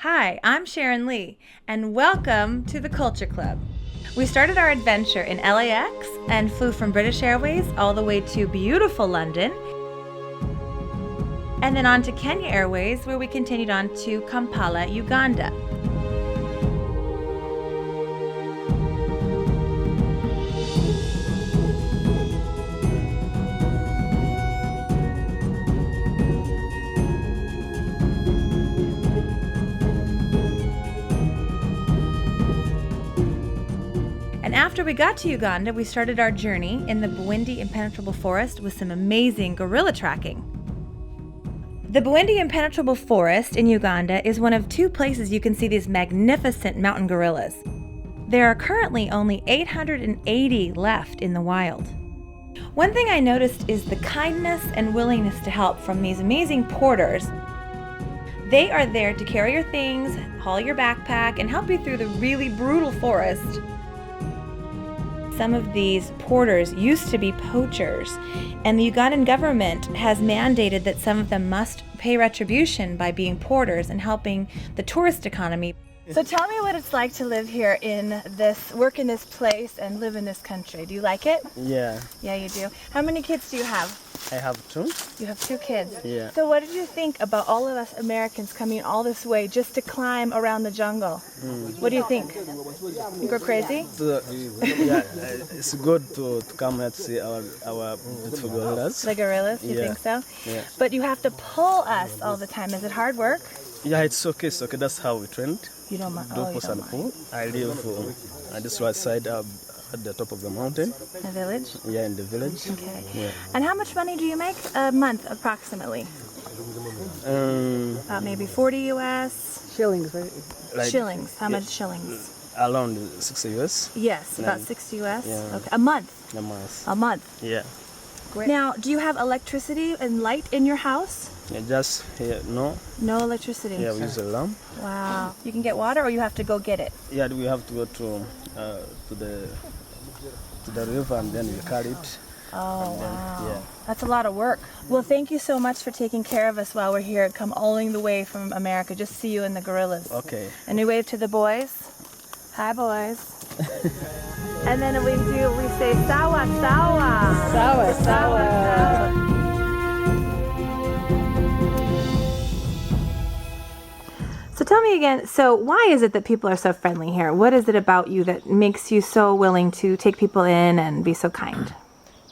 Hi, I'm Sharon Lee, and welcome to the Culture Club. We started our adventure in LAX and flew from British Airways all the way to beautiful London, and then on to Kenya Airways, where we continued on to Kampala, Uganda. And after we got to Uganda, we started our journey in the Bwindi Impenetrable Forest with some amazing gorilla tracking. The Bwindi Impenetrable Forest in Uganda is one of two places you can see these magnificent mountain gorillas. There are currently only 880 left in the wild. One thing I noticed is the kindness and willingness to help from these amazing porters. They are there to carry your things, haul your backpack, and help you through the really brutal forest. Some of these porters used to be poachers, and the Ugandan government has mandated that some of them must pay retribution by being porters and helping the tourist economy. So tell me what it's like to live here work in this place and live in this country. Do you like it? Yeah, Yeah, you do. How many kids do you have? I have two. You have two kids. Yeah. So what did you think about all of us Americans coming all this way just to climb around the jungle? What do you think? You go crazy? Yeah, it's good to come here to see our beautiful gorillas. The gorillas, you think so? Yeah. But you have to pull us all the time. Is it hard work? Yeah, it's okay. It's okay. That's how we trained. You don't mind? Do Oh, you push don't and mind. pull. I live on this right side at the top of the mountain. The village? Yeah, in the village. Okay. Yeah. And how much money do you make a month, approximately? Maybe 40 US? Shillings, right? Like, Shillings. How much shillings? Around 60 US Yes, about Nine. 60 US? Yeah. Okay. A month? a month. A month. Yeah. Great. Now, do you have electricity and light in your house? Yeah, just here, no. No electricity? Yeah, we use a lamp. Wow. You can get water or you have to go get it? Yeah, we have to go to the river and then we carry it. Oh, And then, wow. yeah. That's a lot of work. Well, thank you so much for taking care of us while we're here. Come all the way from America. Just see you and the gorillas. Okay. And we wave to the boys. Hi, boys. And then we say sawa, sawa. Sawa, sawa. So tell me again, so why is it that people are so friendly here? What is it about you that makes you so willing to take people in and be so kind?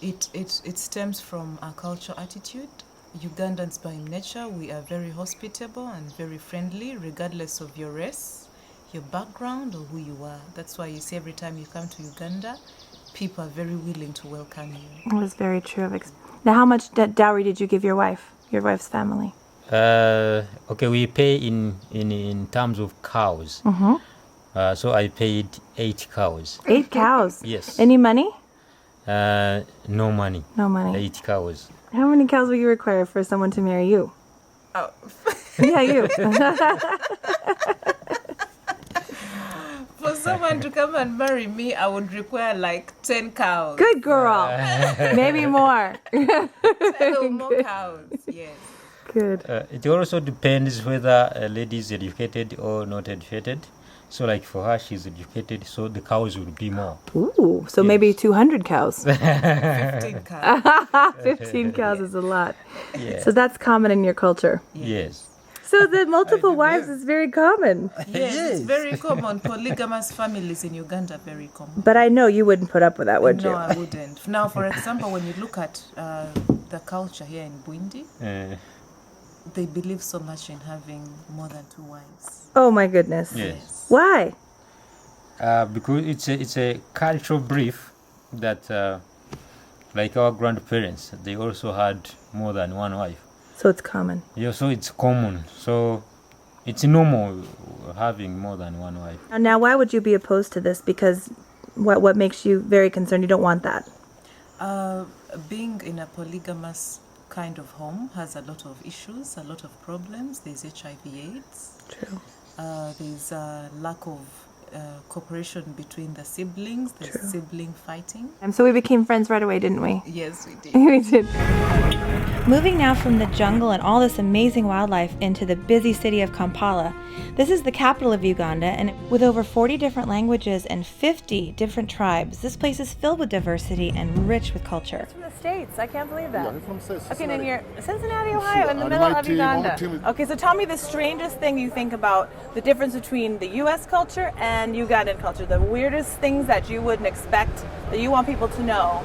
It stems from our cultural attitude. Ugandans by nature, we are very hospitable and very friendly, regardless of your race, your background, or who you are. That's why you see every time you come to Uganda, people are very willing to welcome you. That is very true. Now, how much dowry did you give your wife's family? Okay, we pay in terms of cows. So I paid 8 cows. 8 cows? Yes. Any money? No money. No money. 8 cows. How many cows will you require for someone to marry you? Oh. Yeah, you. For someone to come and marry me, I would require like 10 cows. Good girl. Maybe more. 10 or more cows, yes. Good. It also depends whether a lady is educated or not educated. So like for her, she's educated, so the cows will be more. Ooh, so maybe 200 cows. 15 cows. 15 cows is a lot. Yeah. So that's common in your culture. Yes. So the multiple wives is very common. Yes, it's very common. Polygamous families in Uganda are very common. But I know you wouldn't put up with that, would you? No, I wouldn't. Now, for example, when you look at the culture here in Bwindi, they believe so much in having more than 2 wives. Oh my goodness. Yes. Why? Because it's a cultural belief that like our grandparents, they also had more than one wife. So it's common. Yeah, so it's common. So it's normal having more than one wife. Now, why would you be opposed to this? Because what makes you very concerned? You don't want that. Being in a polygamous kind of home has a lot of issues, a lot of problems. There's HIV/AIDS. True. There's a lack of cooperation between the siblings. There's sibling fighting. And so we became friends right away, didn't we? Yes, we did. We did. Moving now from the jungle and all this amazing wildlife into the busy city of Kampala. This is the capital of Uganda, and with over 40 different languages and 50 different tribes, this place is filled with diversity and rich with culture. From the States, I can't believe that. Yeah, from Cincinnati. Okay, and you're Cincinnati, Ohio, in the middle of Uganda. Okay, so tell me the strangest thing you think about the difference between the U.S. culture and Ugandan culture. The weirdest things that you wouldn't expect, that you want people to know,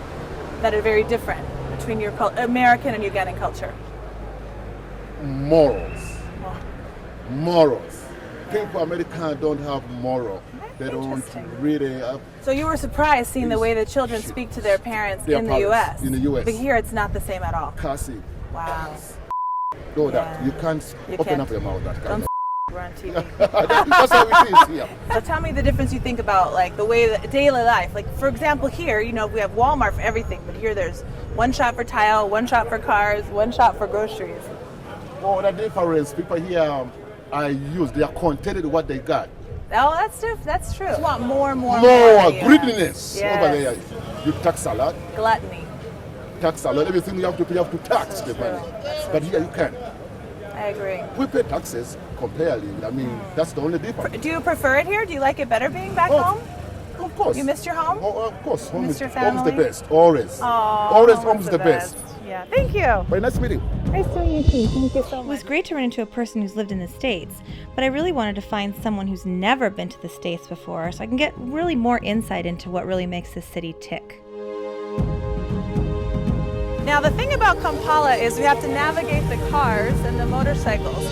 that are very different between your American and Ugandan culture. Morals. Morals. People Americans don't have moral. They don't really have. So you were surprised seeing the way the children speak to their parents in the U.S. In the U.S. But here it's not the same at all. Cassie. Wow. No, that you can't open up your mouth. That kind We're on TV. That's how it is here. So tell me the difference you think about, like the way the daily life. Like for example, here, you know, we have Walmart for everything, but here there's one shop for tile, one shop for cars, one shop for groceries. Oh, the difference. People here they are contented with what they got. Oh, that's true. You want more More variety, greediness Yes. over there. You tax a lot. Gluttony. Tax a lot. Everything you have to tax the money. But here you can. I agree. We pay taxes comparatively. I mean, that's the only difference. Do you prefer it here? Do you like it better being back home? Of course. You missed your home? Oh, of course. Home Missed is, your home is the family? best. Always. Oh, Always home is the best. Yeah. Thank you. Very nice meeting. Nice to meet you. Thank you so much. It was great to run into a person who's lived in the States, but I really wanted to find someone who's never been to the States before so I can get really more insight into what really makes this city tick. Now the thing about Kampala is we have to navigate the cars and the motorcycles.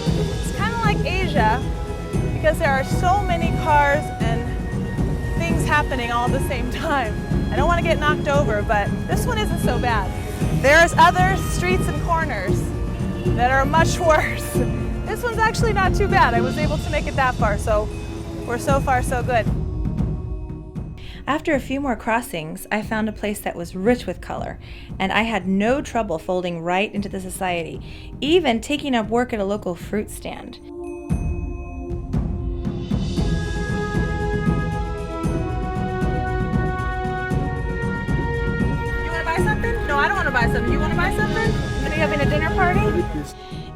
It's kind of like Asia because there are so many cars and things happening all at the same time. I don't want to get knocked over, but this one isn't so bad. There's other streets and corners that are much worse. This one's actually not too bad. I was able to make it that far, so we're so far so good. After a few more crossings, I found a place that was rich with color, and I had no trouble folding right into the society, even taking up work at a local fruit stand. You want to buy something? No, I don't want to buy something. You want to buy something? Are you having a dinner party?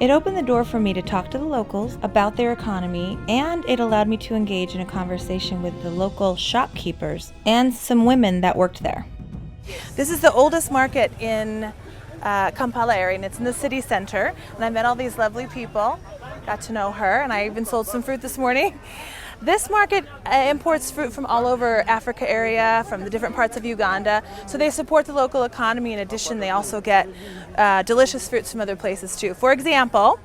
It opened the door for me to talk to the locals about their economy, and it allowed me to engage in a conversation with the local shopkeepers and some women that worked there. This is the oldest market in Kampala area, and it's in the city center. And I met all these lovely people, got to know her, and I even sold some fruit this morning. This market imports fruit from all over Africa area, from the different parts of Uganda. So they support the local economy. In addition, they also get delicious fruits from other places too. For example,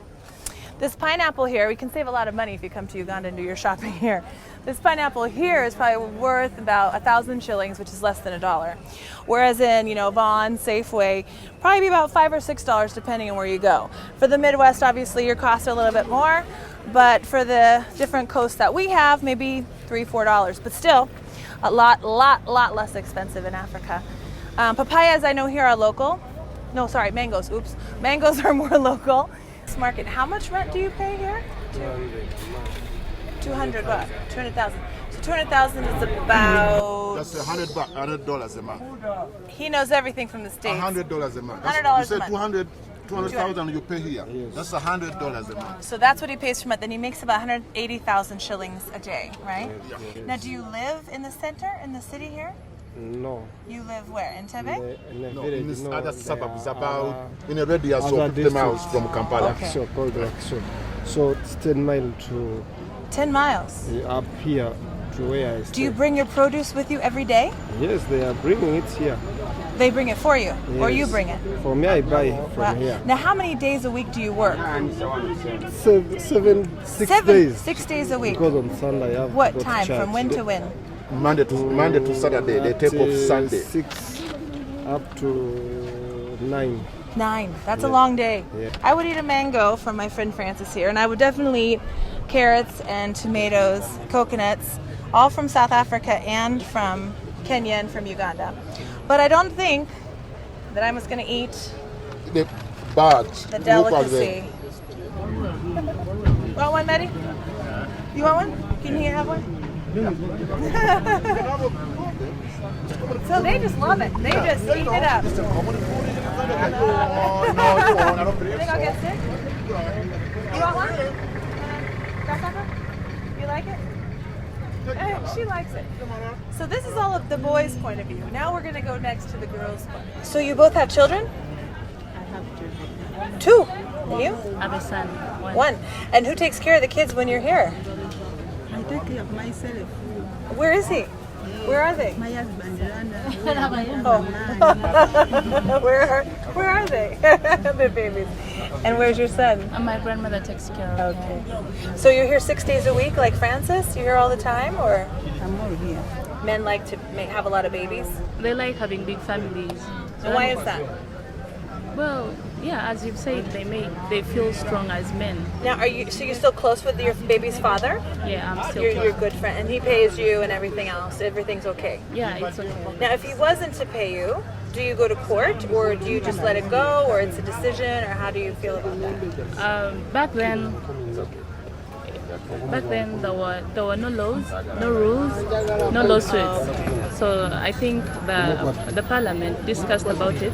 this pineapple here, we can save a lot of money if you come to Uganda and do your shopping here. This pineapple here is probably worth about 1,000 shillings, which is less than $1. Whereas in, Vaughan, Safeway, probably be about $5 or $6 depending on where you go. For the Midwest, obviously your costs are a little bit more, but for the different coasts that we have, maybe $3, $4. But still, a lot less expensive in Africa. Papayas I know here are local. No, sorry, mangoes. Oops, mangoes are more local. This market. How much rent do you pay here? 200 what? 200,000. So 200,000 is about. That's $100 a month. He knows everything from the States. $100 a month. $100 You said a month. 200,000 you pay here. Yes. That's $100 a month. So that's what he pays per month. Then he makes about 180,000 shillings a day, right? Yeah. Now, do you live in the center, in the city here? No. You live where? In Tebe? No, in this other suburbs, about in a radius of 50 miles from Kampala. Okay. So called Lakso. So it's 10 miles to 10 miles. up here to where I stay. Do you bring your produce with you every day? Yes, they are bringing it here. They bring it for you, or you Yes. bring it? For me, I buy from Wow. here. Now, how many days a week do you work? 6 days. 6 days a week. Because on Sunday I have What to go to time? From church. when to when? Monday to Saturday, they take off Sunday. 6 up to 9. 9. That's a Yeah. long day. Yeah. I would eat a mango from my friend Francis here, and I would definitely eat carrots and tomatoes, coconuts, all from South Africa and from Kenya and from Uganda. But I don't think that I'm just going to eat The bags. the look at delicacy. Want one, Maddie? You want one? Can you have one? So they just love it. They just eat it up. You think I'll get sick? You want one? Grasshopper? You like it? She likes it. So this is all of the boys' point of view. Now we're going to go next to the girls' point. So you both have children? I have children. 2. And you? I have a son. 1. And who takes care of the kids when you're here? I take care of myself. Where is he? Where are they? My husband, Oh. Where are they? The babies. And where's your son? And my grandmother takes care of him. Okay. So you're here 6 days a week like Francis? You're here all the time? Or I'm all here. men like to have a lot of babies? They like having big families. And why is that? Well, yeah, as you've said, they feel strong as men. Now, you're still close with your baby's father? Yeah, I'm still You're close. your good friend, and he pays you and everything else. Everything's okay. Yeah, it's okay. Now, if he wasn't to pay you, do you go to court, or do you just let it go, or it's a decision, or how do you feel about that? Back then there were no laws, no rules, no lawsuits. So I think the parliament discussed about it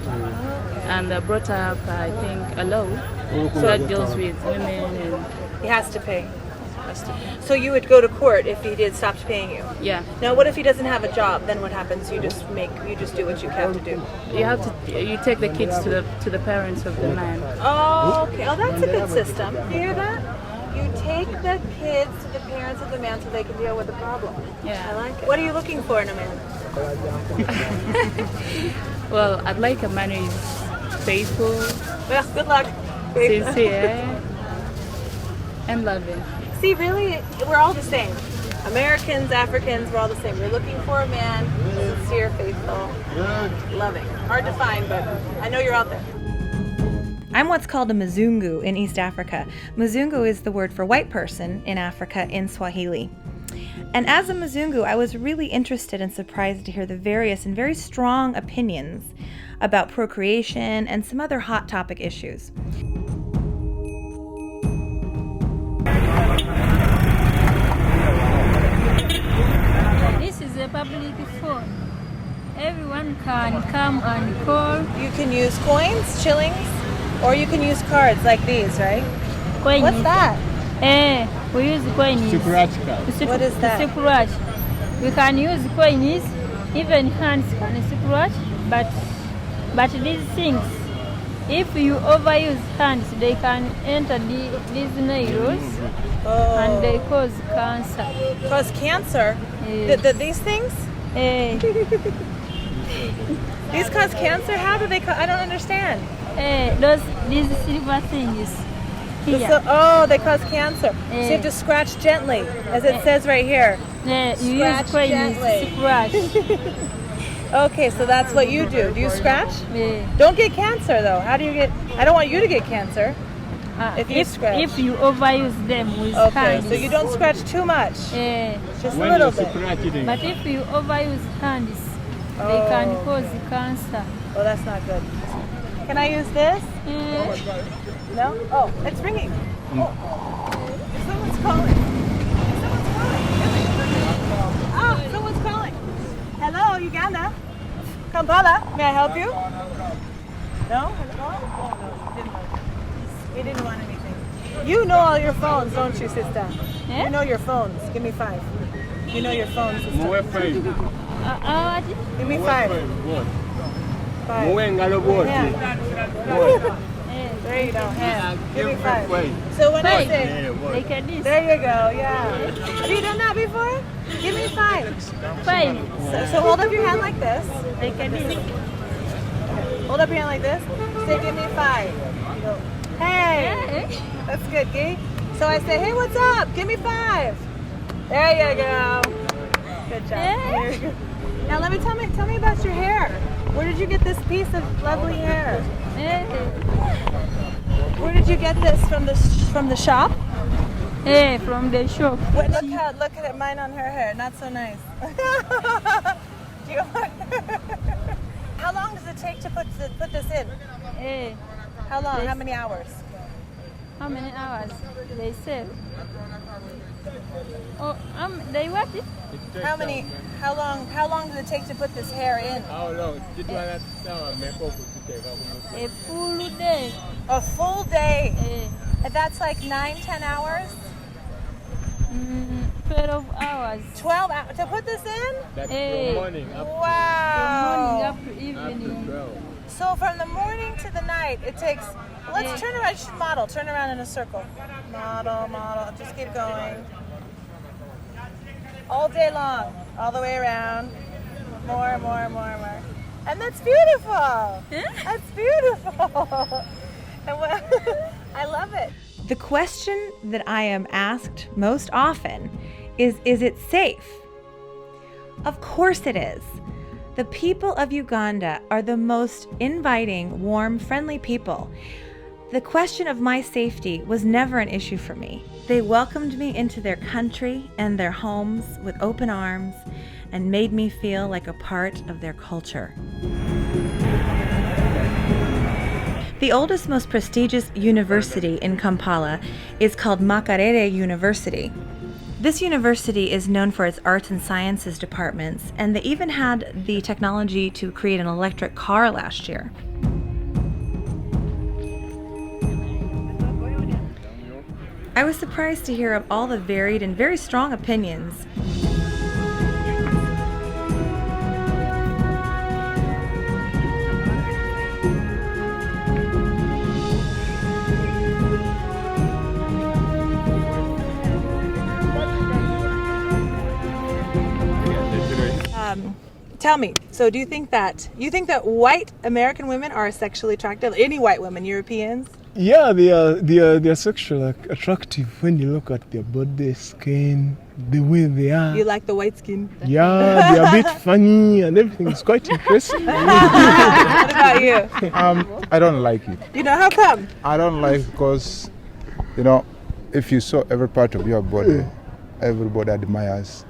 and brought up, I think, a law that deals with women and He has to pay. So you would go to court if he stopped paying you. yeah. Now, what if he doesn't have a job? Then what happens? You just do what you have to do. You take the kids to the parents of the man. Oh, okay. Oh, that's a good system. You hear that? You take the kids to the parents of the man so they can deal with the problem. Yeah. I like it. What are you looking for in a man? Well, I'd like a man who is faithful, Well, good luck. sincere, and loving. See, really, we're all the same. Americans, Africans, we're all the same. We're looking for a man who's sincere, faithful, loving. Hard to find, but I know you're out there. I'm what's called a Mzungu in East Africa. Mzungu is the word for white person in Africa in Swahili. And as a Mzungu, I was really interested and surprised to hear the various and very strong opinions about procreation and some other hot topic issues. This is a public phone. Everyone can come and call. You can use coins, shillings, or you can use cards like these, right? Coins. What's that? We use coins. What is that? Scratch. We can use coins. Even hands can scratch, but these things, if you overuse hands, they can enter these nails and they cause cancer. Cause cancer? These things? These cause cancer? How do they I don't understand. These silver things here. They cause cancer. So you have to scratch gently, as it says right here. You use coins to scratch. Okay, so that's what you do. Do you scratch? Don't get cancer though. How do you get? I don't want you to get cancer. If you scratch. If you overuse them with hands. So you don't scratch too much. Just a little bit. But if you overuse hands, they can cause cancer. Oh, that's not good. Can I use this? No? Oh, it's ringing. Oh. Someone's calling. Someone's calling. Hello, Uganda. Kampala. May I help you? No? Hello? Oh, no. He didn't want anything. You know all your phones, don't you, sister? You know your phones. Give me 5. You know your phones, sister. Give me 5. 5. Yeah. There you go. Hand. Give me 5. So when I say, Like this. there you go. Yeah. Have you done that before? Give me 5. 5. So hold up your hand like this. Like this. Hold up your hand like this. Say, give me 5. Go. Hey. That's good, Gee. So I say, hey, what's up? Give me 5. There you go. Good job. Here you go. Now tell me about your hair. Where did you get this piece of lovely hair? Where did you get this from the shop? From the shop. Wait, look at mine on her hair. Not so nice. How long does it take to put this in? How long? How many hours? How many hours? They say Oh, they what? How long does it take to put this hair in? A full day. A full day. Eh, And that's like 9-10 hours? 12 hours. 12 hours to put this in? Eh, Wow. morning up to evening. So from the morning to the night, it takes. Let's turn around. Model. Turn around in a circle. Model. Just keep going. All day long, all the way around. More. And that's beautiful. That's beautiful. And I love it. The question that I am asked most often is it safe? Of course it is. The people of Uganda are the most inviting, warm, friendly people. The question of my safety was never an issue for me. They welcomed me into their country and their homes with open arms and made me feel like a part of their culture. The oldest, most prestigious university in Kampala is called Makerere University. This university is known for its arts and sciences departments, and they even had the technology to create an electric car last year. I was surprised to hear of all the varied and very strong opinions. Tell me, so do you think that white American women are sexually attractive? Any white women, Europeans? Yeah, they are sexually attractive when you look at their body, skin, the way they are. You like the white skin? Yeah, they are a bit funny and everything is quite interesting. What about you? I don't like it. You know, how come? I don't like because, if you saw every part of your body, everybody admires.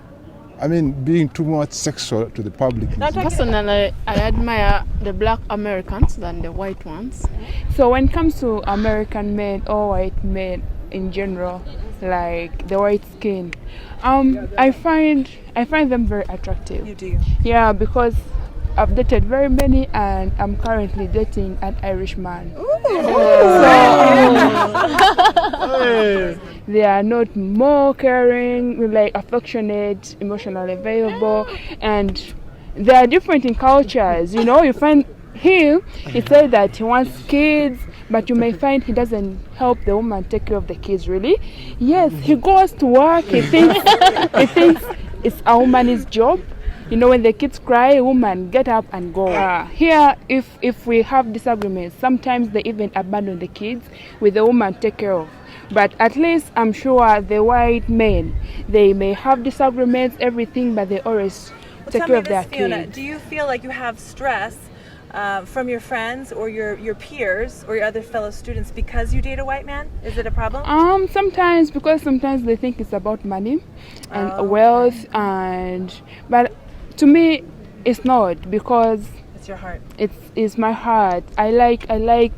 I mean, being too much sexual to the public. Personally, I admire the black Americans than the white ones. So when it comes to American men or white men in general, like the white skin, I find them very attractive. You do? Yeah, because I've dated very many, and I'm currently dating an Irish man. So, they are not more caring, like affectionate, emotionally available, and they are different in cultures. You find he said that he wants kids, but you may find he doesn't help the woman take care of the kids. Really, yes, he goes to work. He thinks it's a woman's job. When the kids cry, woman, get up and go. Here, if we have disagreements, sometimes they even abandon the kids with the woman take care of. But at least I'm sure the white men, they may have disagreements, everything, but they always take care of their Fiona, kids. do you feel like you have stress from your friends or your peers or your other fellow students because you date a white man? Is it a problem? Sometimes, because sometimes they think it's about money and wealth, but to me, it's not, because it's your heart. It's my heart. I like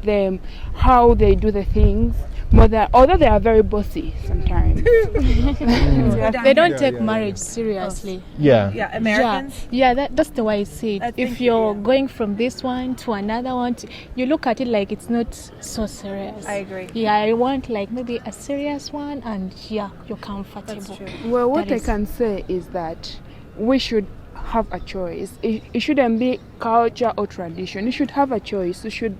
them, how they do the things, more than, although they are very bossy sometimes. They don't take marriage seriously. Yeah. Yeah, Americans? Yeah, that's the way I see it. If you're going from this one to another one, you look at it like it's not so serious. I agree. Yeah, I want like maybe a serious one, and yeah, you're comfortable. That's true. Well, what I can say is that we should have a choice. It shouldn't be culture or tradition. You should have a choice. You should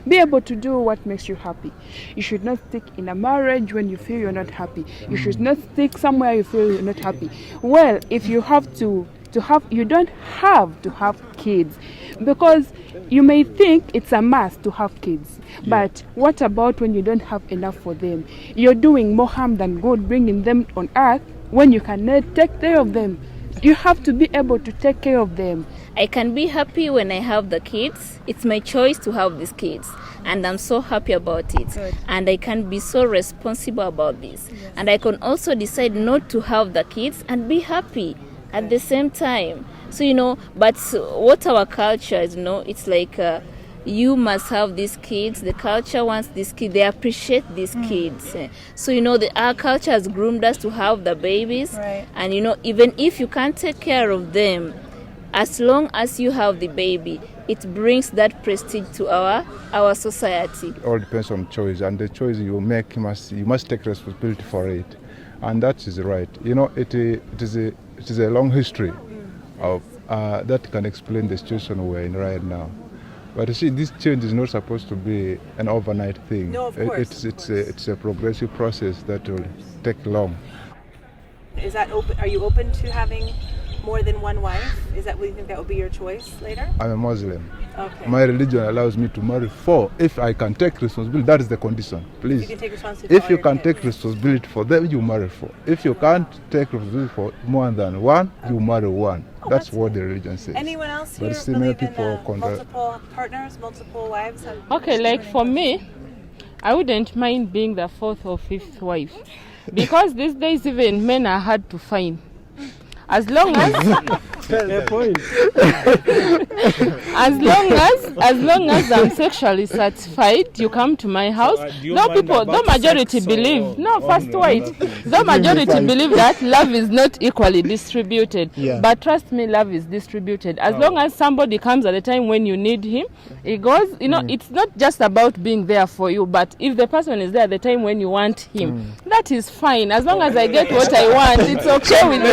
be able to do what makes you happy. You should not stick in a marriage when you feel you're not happy. You should not stick somewhere you feel you're not happy. Well, if you have to have, you don't have to have kids, because you may think it's a must to have kids. But what about when you don't have enough for them? You're doing more harm than good bringing them on earth when you cannot take care of them. You have to be able to take care of them. I can be happy when I have the kids. It's my choice to have these kids, and I'm so happy about it. Good. And I can be so responsible about this. Yes. And I can also decide not to have the kids and be happy at the same time. So, but what our culture is, it's like you must have these kids. The culture wants these kids. They appreciate these kids. So, our culture has groomed us to have the babies. Right. And, even if you can't take care of them, as long as you have the baby, it brings that prestige to our society. It all depends on choice, and the choice you make, you must take responsibility for it. And that is right. It is a long history of that can explain the situation we're in right now. But you see, this change is not supposed to be an overnight thing. No, of course. It's a progressive process that will take long. Is that open? Are you open to having more than one wife? Is that, do you think that would be your choice later? I'm a Muslim. Okay. My religion allows me to marry 4 if I can take responsibility. That is the condition. Please. You can take responsibility If for you all your can kids. take responsibility for them, you marry 4. If you can't take responsibility for more than 1, you marry 1. That's what the religion says. Anyone else But here still many believe in people multiple partners, multiple wives? Okay, like for me, I wouldn't mind being the 4th or 5th wife, because these days even men are hard to find. As long as as long as I'm sexually satisfied, you come to my house. The majority believe the majority believe that love is not equally distributed. Yeah. But trust me, love is distributed. As long as somebody comes at the time when you need him, it goes. It's not just about being there for you, but if the person is there at the time when you want him, that is fine. As long as I get what I want, it's okay with me.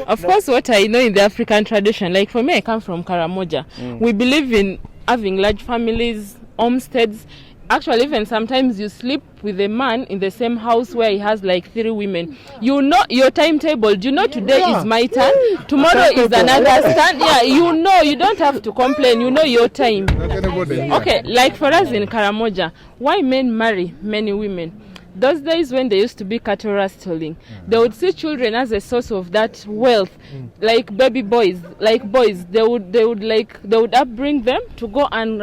Of course, what I know in the African tradition, like for me, I come from Karamoja. We believe in having large families, homesteads. Actually, even sometimes you sleep with a man in the same house where he has like 3 women. You know your timetable. Today is my turn, tomorrow is another turn. Yeah, you don't have to complain. You know your time. Okay, like for us in Karamoja, why men marry many women? Those days when there used to be cattle rustling, they would see children as a source of that wealth, like baby boys, like boys. They would upbring them to go and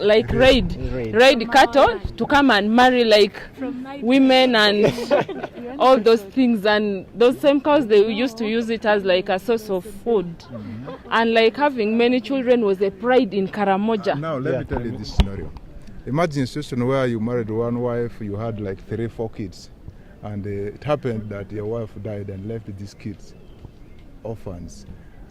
raid cattle, to come and marry like women and all those things. And those same cows, they used to use it as like a source of food. And like having many children was a pride in Karamoja. Now let me tell you this scenario. Imagine a situation where you married 1 wife, you had like 3, 4 kids, and it happened that your wife died and left these kids orphans.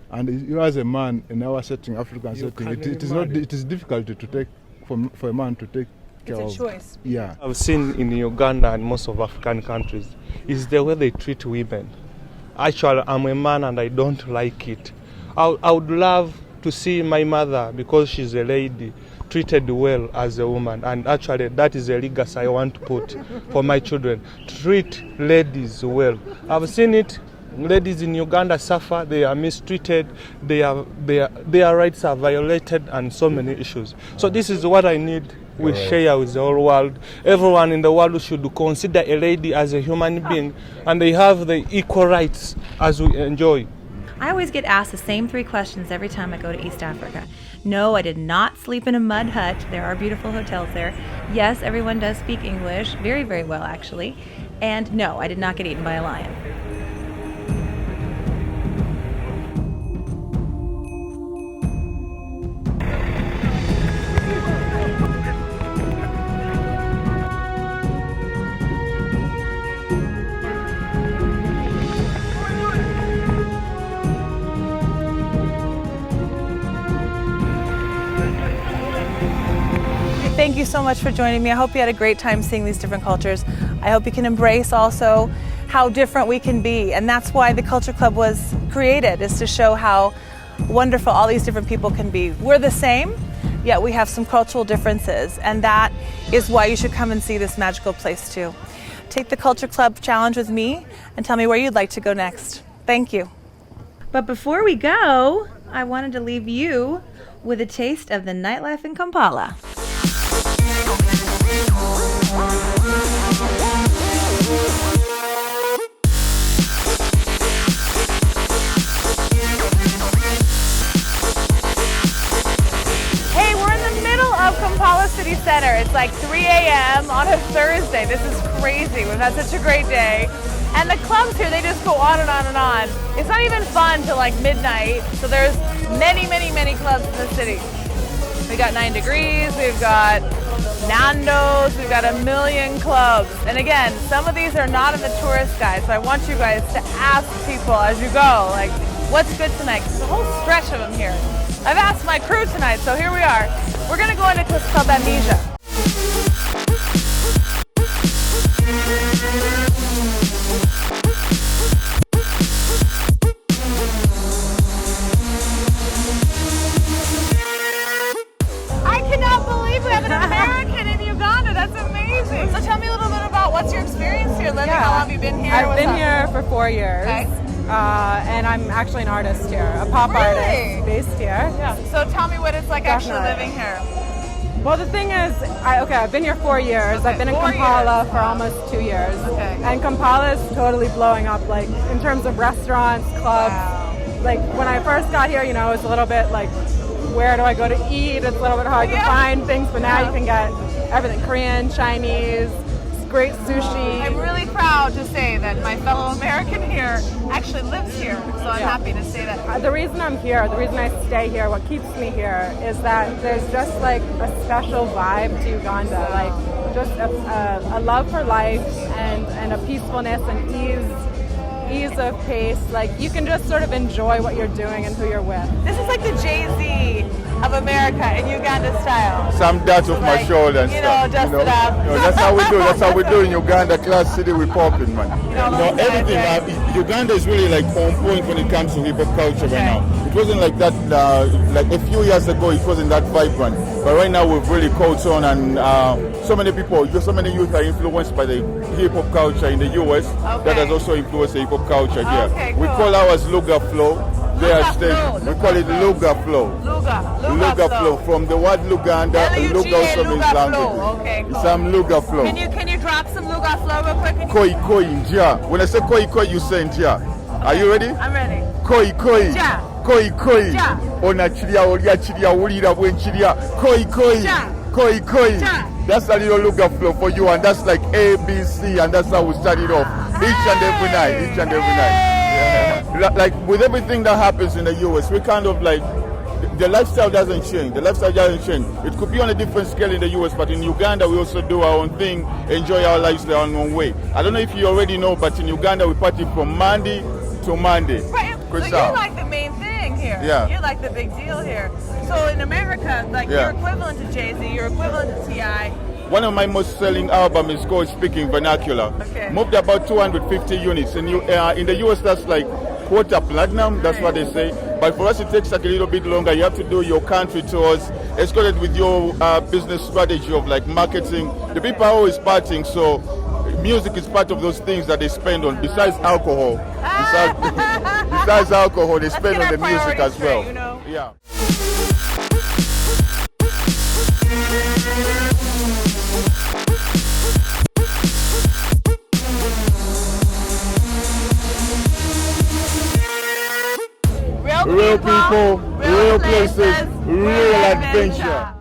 And you as a man in our setting, African setting, it is difficult to take for a man to take care of. It's a choice. Yeah. I've seen in Uganda and most of African countries is the way they treat women. Actually, I'm a man and I don't like it. I would love to see my mother, because she's a lady, treated well as a woman, and actually that is a legacy I want to put for my children. Treat ladies well. I've seen it. Ladies in Uganda suffer, they are mistreated, their rights are violated, and so many issues. So this is what I need we share with the whole world. Everyone in the world should consider a lady as a human being, and they have the equal rights as we enjoy. I always get asked the same 3 questions every time I go to East Africa. No, I did not sleep in a mud hut. There are beautiful hotels there. Yes, everyone does speak English, very, very well actually. And no, I did not get eaten by a lion. Thank you so much for joining me. I hope you had a great time seeing these different cultures. I hope you can embrace also how different we can be. And that's why the Culture Club was created, is to show how wonderful all these different people can be. We're the same, yet we have some cultural differences. And that is why you should come and see this magical place too. Take the Culture Club challenge with me and tell me where you'd like to go next. Thank you. But before we go, I wanted to leave you with a taste of the nightlife in Kampala. Hey, we're in the middle of Kampala City Center. It's like 3 a.m. on a Thursday. This is crazy. We've had such a great day. And the clubs here, they just go on and on and on. It's not even fun till like midnight. So there's many, many, many clubs in the city. We got 9 Degrees, we've got Nando's, we've got a million clubs. And again, some of these are not in the tourist guide, so I want you guys to ask people as you go, like, what's good tonight? 'Cause there's a whole stretch of them here. I've asked my crew tonight, so here we are. We're gonna go into a place called Amnesia. I cannot believe we have an American in Uganda. That's amazing. So tell me a little bit about what's your experience here living. How long have you been here? I've been here for 4 years. Okay. And I'm actually an artist here, a pop artist based here. Yeah. So tell me what it's like actually living here. Well, the thing is, I've been here 4 years. Okay, I've been in 4 Kampala for almost 2 years. Okay. And Kampala is totally blowing up, like, in terms of restaurants, clubs. Like, when I first got here, you know, it was a little bit like, where do I go to eat? It's a little bit hard to find things, but now you can get everything, Korean, Chinese, great sushi. I'm really proud to say that my fellow American here actually lives here, so I'm happy to say that. The reason I'm here, the reason I stay here, what keeps me here is that there's just like a special vibe to Uganda, like just a love for life and a peacefulness and ease of pace. Like you can just sort of enjoy what you're doing and who you're with. This is like the Jay-Z of America in Uganda style. Some dirt off my shoulder and stuff. Dust it up. That's how we do. That's how we do in Uganda. Class City, we popping, man. Everything. Uganda is really like on point when it comes to hip hop culture right now. It wasn't like that. Like a few years ago, it wasn't that vibrant. But right now, we've really caught on, and so many people, so many youth are influenced by the hip hop culture in the US. That has also influenced the hip hop culture here. Okay, we call ours Luga Flow. We call it Luga Flow. Luga Flow. From the word Luganda, Luga also means language. Okay, cool. Some Luga Flow. Can you drop some Luga Flow real quick? Koi koi njia. When I say koi koi, you say njia. Are you ready? I'm ready. Koi koi. Ja. Koi koi. Ja. Ona chiria olia chiria ulira bwen chiria. Koi koi. Ja. Koi koi. Ja. That's a little Luga Flow for you, and that's like A, B, C, and that's how we start it off. Each and every night. Each and every night. Yeah. Like with everything that happens in the US, we kind of like, the lifestyle doesn't change. The lifestyle doesn't change. It could be on a different scale in the US, but in Uganda we also do our own thing, enjoy our lifestyle our own way. I don't know if you already know, but in Uganda we party from Monday to Monday. Right. So you're like the main thing here. Yeah. You're like the big deal here. So in America, like you're equivalent to Jay-Z, you're equivalent to T.I. One of my most selling albums is called Speaking Vernacular. Okay. Moved about 250 units. And in the US, that's like quarter platinum. That's what they say. But for us, it takes like a little bit longer. You have to do your country tours. It's got with your business strategy of like marketing. The people are always partying, so music is part of those things that they spend on. Besides alcohol, besides alcohol, they spend on the music as well. You know? Yeah. Real people, real places, real adventure.